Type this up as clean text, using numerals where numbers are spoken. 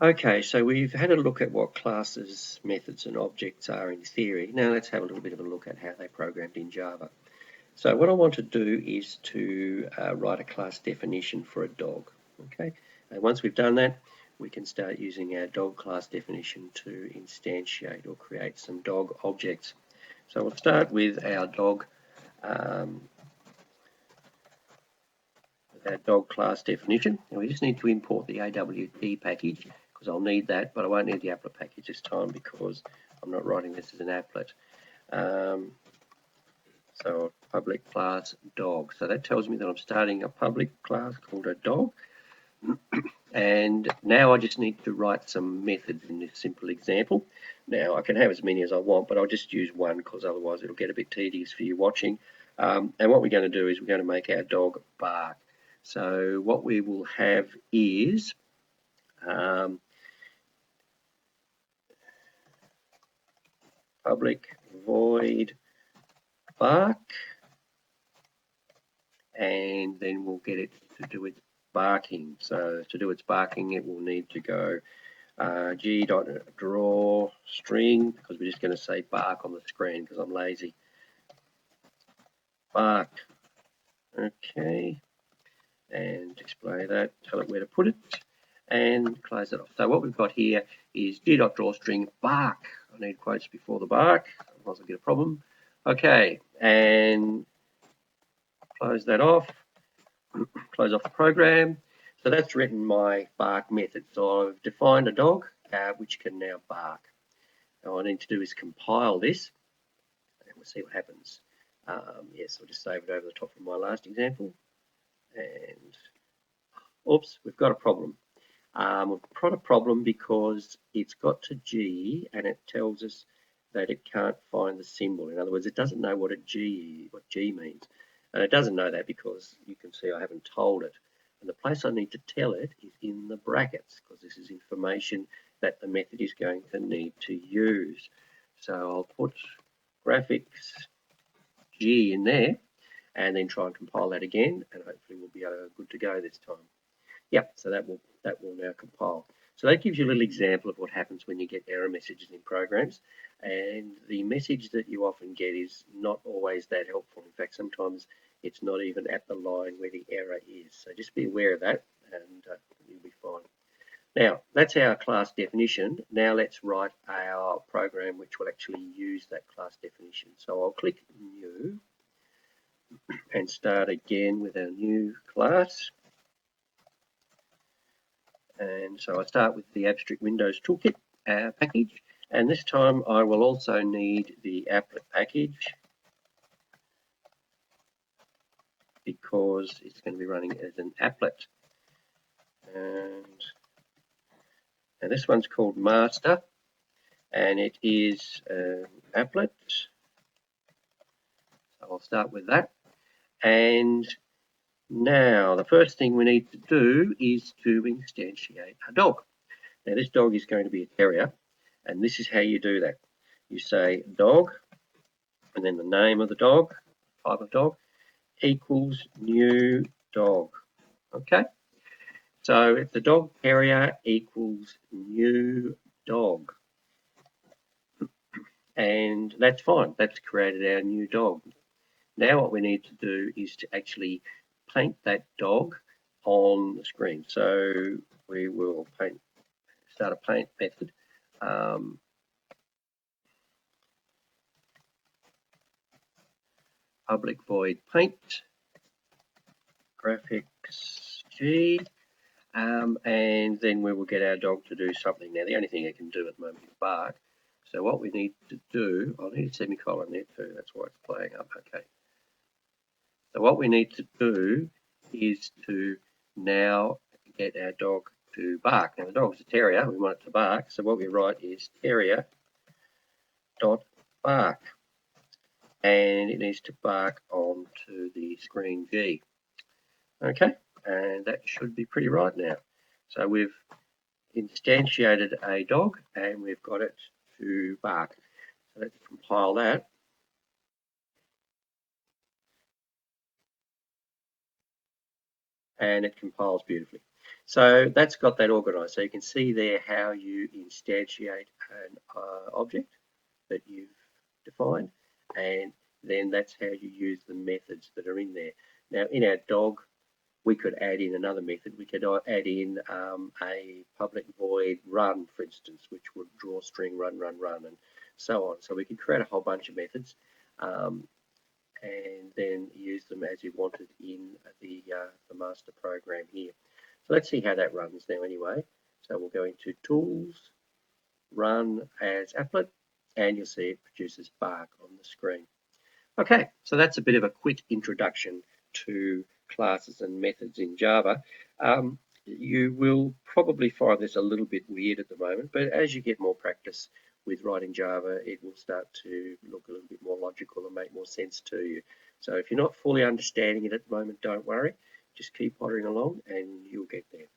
Okay, so we've had a look at what classes, methods and objects are in theory. Now let's have a little bit of a look at how they're programmed in Java. So what I want to do is to write a class definition for a dog. Okay, and once we've done that, we can start using our dog class definition to instantiate or create some dog objects. So we'll start with our dog class definition, and we just need to import the AWT package because I'll need that, but I won't need the applet package this time because I'm not writing this as an applet. So public class dog. So that tells me that I'm starting a public class called a dog. And now I just need to write some methods in this simple example. Now I can have as many as I want, but I'll just use one because otherwise it'll get a bit tedious for you watching. And what we're going to do is we're going to make our dog bark. So what we will have is public void bark, and then we'll get it to do its barking. So to do its barking, it will need to go g.draw string, because we're just going to say bark on the screen because I'm lazy. Bark. Okay, and display that, tell it where to put it, and close it off. So what we've got here is g.drawString bark. I need quotes before the bark, otherwise I'll get a problem. Okay, and close that off, close off the program. So that's written my bark method. So I've defined a dog which can now bark. Now all I need to do is compile this, and we'll see what happens. Yes, I'll just save it over the top of my last example. And oops, we've got a problem. We've got a problem because it's got to G and it tells us that it can't find the symbol. In other words, it doesn't know what G means. And it doesn't know that because you can see I haven't told it. And the place I need to tell it is in the brackets, because this is information that the method is going to need to use. So I'll put graphics G in there and then try and compile that again, and hopefully we'll be good to go this time. Yep, so that will now compile. So that gives you a little example of what happens when you get error messages in programs. And the message that you often get is not always that helpful. In fact, sometimes it's not even at the line where the error is. So just be aware of that and you'll be fine. Now, that's our class definition. Now let's write our program which will actually use that class definition. So I'll click New and start again with our new class. And so I start with the Abstract Windows Toolkit package, and this time I will also need the applet package because it's going to be running as an applet. And this one's called master, and it is applet. So I'll start with that. And now the first thing we need to do is to instantiate a dog. Now this dog is going to be a terrier, and this is how you do that. You say dog, and then the name of the dog, type of dog, equals new dog. Okay, so if the dog terrier equals new dog, and that's fine, that's created our new dog. Now what we need to do is to actually paint that dog on the screen. So we will start a paint method. Public void paint graphics G, and then we will get our dog to do something. Now the only thing it can do at the moment is bark. So what we need to do, I'll need a semicolon there too, that's why it's playing up. Okay. So what we need to do is to now get our dog to bark. Now the dog's a terrier, we want it to bark, so what we write is terrier dot bark, and it needs to bark onto the screen G. Okay, and that should be pretty right now. So we've instantiated a dog and we've got it to bark. So let's compile that. And it compiles beautifully. So that's got that organized. So you can see there how you instantiate an object that you've defined, and then that's how you use the methods that are in there. Now in our dog, we could add in another method. We could add in a public void run, for instance, which would draw string run, run, run, and so on. So we could create a whole bunch of methods and then use them as you wanted in the master program here. So let's see how that runs now anyway. So we'll go into Tools, Run as Applet, and you'll see it produces Bark on the screen. Okay, so that's a bit of a quick introduction to classes and methods in Java. You will probably find this a little bit weird at the moment, but as you get more practice with writing Java, it will start to look a little bit more logical and make more sense to you. So if you're not fully understanding it at the moment, don't worry. Just keep pottering along and you'll get there.